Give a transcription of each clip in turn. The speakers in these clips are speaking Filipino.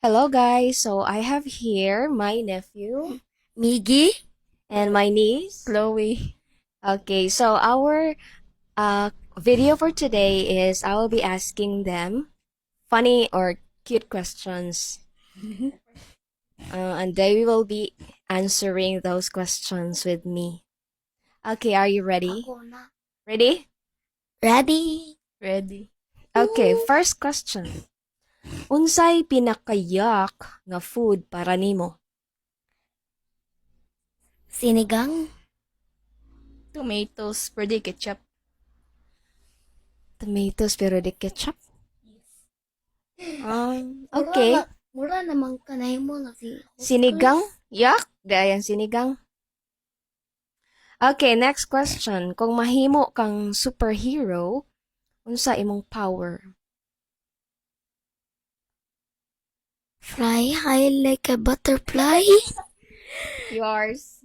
Hello guys, so I have here my nephew Miggy? and my niece. Chloe. Okay, so our video for today is I will be asking them funny or cute questions. And they will be answering those questions with me. Okay, are you ready? Ako na. Ready? Ready? Ready. Okay, first question. Unsay pinakayak nga food para nimo? Sinigang? Tomatoes, pwede ketchup. Tomatoes pero di ketchup? Okay. Mura naman kanay mo na si... Sinigang? Yak? Dayan sinigang. Okay, next question. Kung mahimo kang superhero, unsa imong power? Fly high like a butterfly? Yours.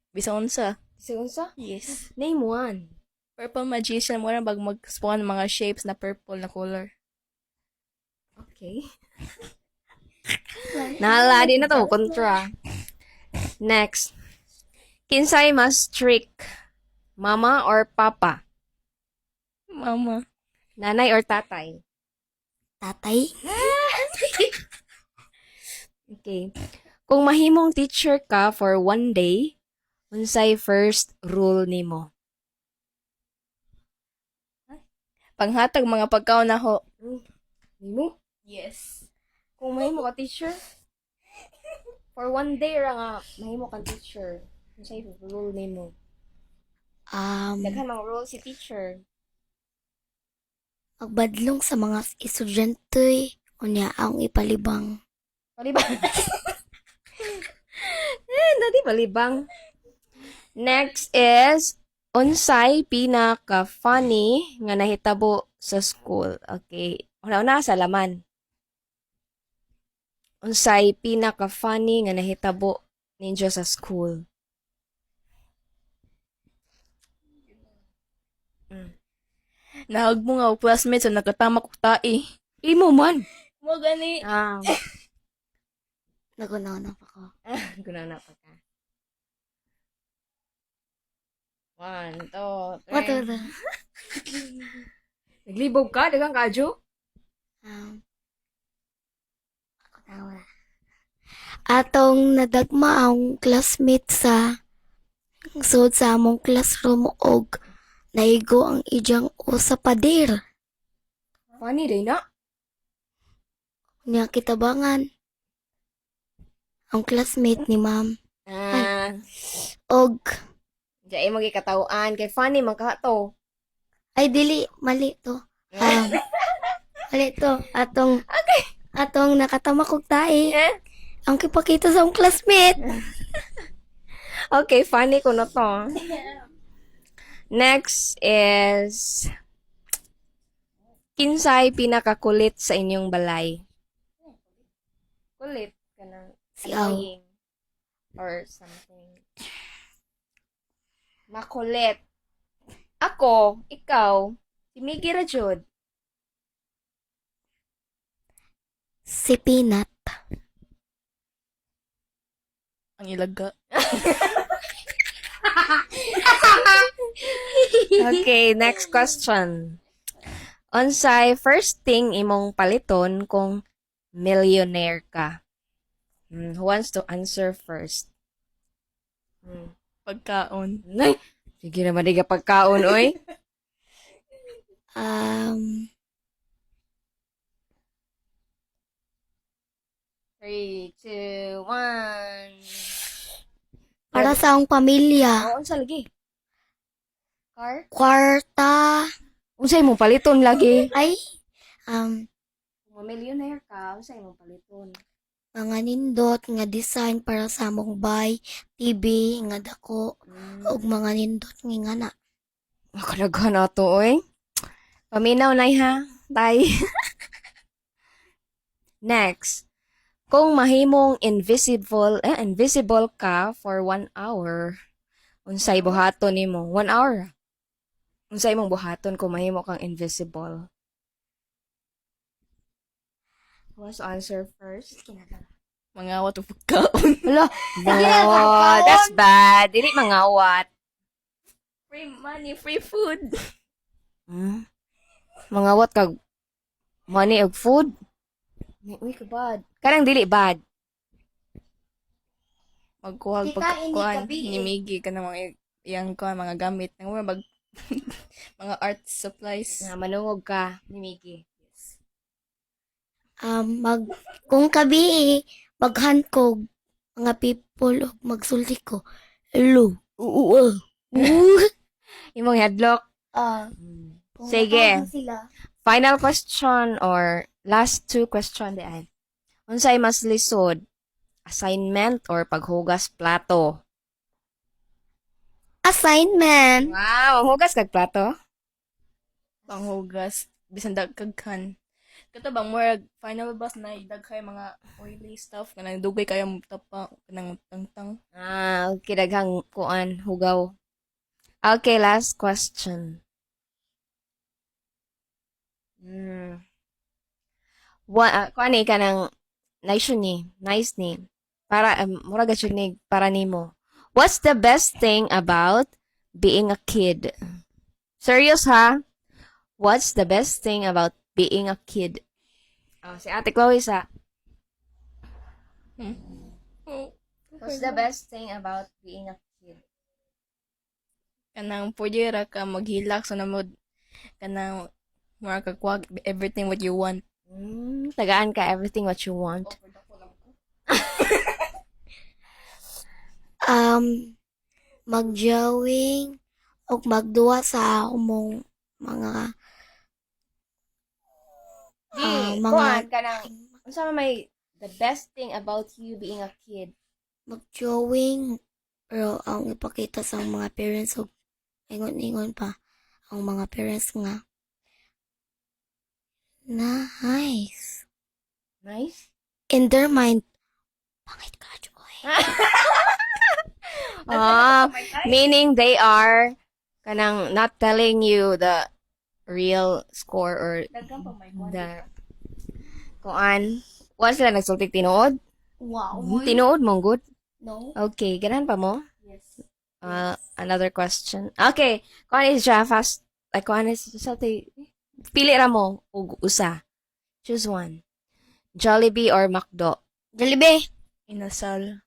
Bisang unsa? Unsa? Yes. Name one. Purple magician mo rin bag mag-spawn mga shapes na purple na color. Okay. Nahala din na to, kontra. Next. Kinsay mas strict? Mama or papa? Mama. Nanay or tatay? Tatay? Okay. Kung mahimong teacher ka for one day, unsay first rule nimo? Panghatag mga pagkaon na ho. Nimo? Yes. Kung mahimo ka teacher, for one day ra nga mahimo kang teacher. Unsay rule nimo? Daghan mga rule si teacher. Magbadlong sa mga estudyante unya ang ipalibang. Palibang. Dati palibang. Next is unsay pinaka-funny nga nahitabo sa school. Okay. Una-una sa laman. Unsay pinaka-funny nga nahitabo ninyo sa school. Nahag mo nga og classmates na nakatama ko tai. Imo man. Mo gani. Nagunaw na pa ko. Guna na pa ka. 1, 2, What 3. the? Naglibog ka? Dagang kadyo? Ako na wala. Atong nadagma ang classmate sa sud sa among classroom og naigo ang ijang usa pader. Funny day na. Niya kitabangan ang classmate ni ma'am og Diyan mo katawaan. Kay funny man ka to. ay dili mali to. Mali to atong nakatama kog tae. Ang kipakita sa akong classmate. Okay, funny ko na to. Next is kinsay pinakakulit sa inyong balay? Kulit ka na. Si Aw. Annoying. Or something. Makulit. Ako, ikaw, si Miggy Rajud. Si Peanut. Ang ilaga. Okay, next question. Unsay first thing imong paliton kung millionaire ka? Who wants to answer first? Pagkaon. Nay, sige naman di ka pagkaon, oy. Um, 3, 2, 1. para sa akong pamilya. Oo, unsa lagi? Car? Kwarta. Unsay imong paliton lagi? Ay, Kung millionaire ka, unsay imong paliton? mga nindot nga design para sa among bay, TV nga dako ug mga nindot nga ngana. Makalaghan na to, oy. Paminaw na ha, tay. Next. Kung mahimong invisible ka for 1 hour, unsay buhaton nimo? 1 hour. Unsay imong buhaton kung mahimo kang invisible? Who wants to answer first? Mga wato pagkaon. Hala. No, that's bad. Dili mangawat. Free money, free food. Hmm? Mangawat kag money og food? Uy, ka bad. Kanang dili bad. Magkuhag Kita, hindi pagkakuan. gabi eh. Nimigi ka ng mga iyang kuan, mga gamit. Nang mag mga art supplies. Na manungog ka ni Mickey. Kung kabi maghankog mga people og magsulti ko. Hello. Imong headlock. Kung Sige. matawag sila. Final question or last two question di ay. Unsay mas lisod? Assignment or paghugas plato? Assignment. Wow, hugas kag plato? Panghugas. Bisan dagkaghan. Kato bang more final bus na dagkay mga oily stuff. Kanang dugay kayo tapa. Kanang tangtang. Okay, daghang kuan, hugaw. Okay, last question. Kuan ni ka ng nice ni. Para, mura gad siya ni, para nimo. What's the best thing about being a kid? Serious ha? What's the best thing about being a kid? Oh, si Ate Chloe sa. Oh. What's the best thing about being a kid? Kanang pwede ra ka maghilak sa namod. Kanang mura kagwag everything what you want. Tagaan ka everything what you want. Magjawing og magduwa sa umong mga Kuan ka ng, unsa may the best thing about you being a kid? magjawing pero ang ipakita sa mga parents og ingon-ingon pa ang mga parents nga nice Nice? in their mind pangit ka joy. Meaning they are kanang not telling you the real score or the kuan. Once sila nagsultik tinuod? Wow. Tinuod mong good? No. Okay, ganahan pa mo? Yes. Another question. Okay, kuan is siya fast. Like kuan is sa pili ra mo og usa. Choose one. Jollibee or McDo? Jollibee. Inasal.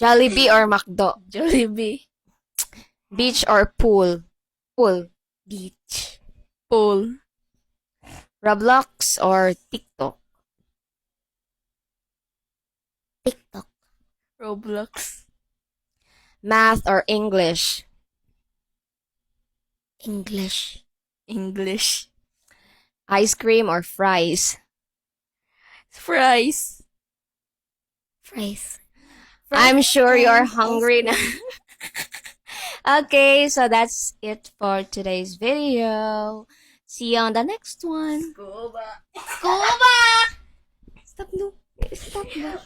Jollibee or McDo? Jollibee. Beach or pool? Pool. Beach. Pool. Roblox or TikTok? TikTok. Roblox. Math or English? English. English. Ice cream or fries? Fries. Fries. I'm sure you're hungry now. Okay, so that's it for today's video. See you on the next one. Scuba. Kuba! Stop no. Stop no.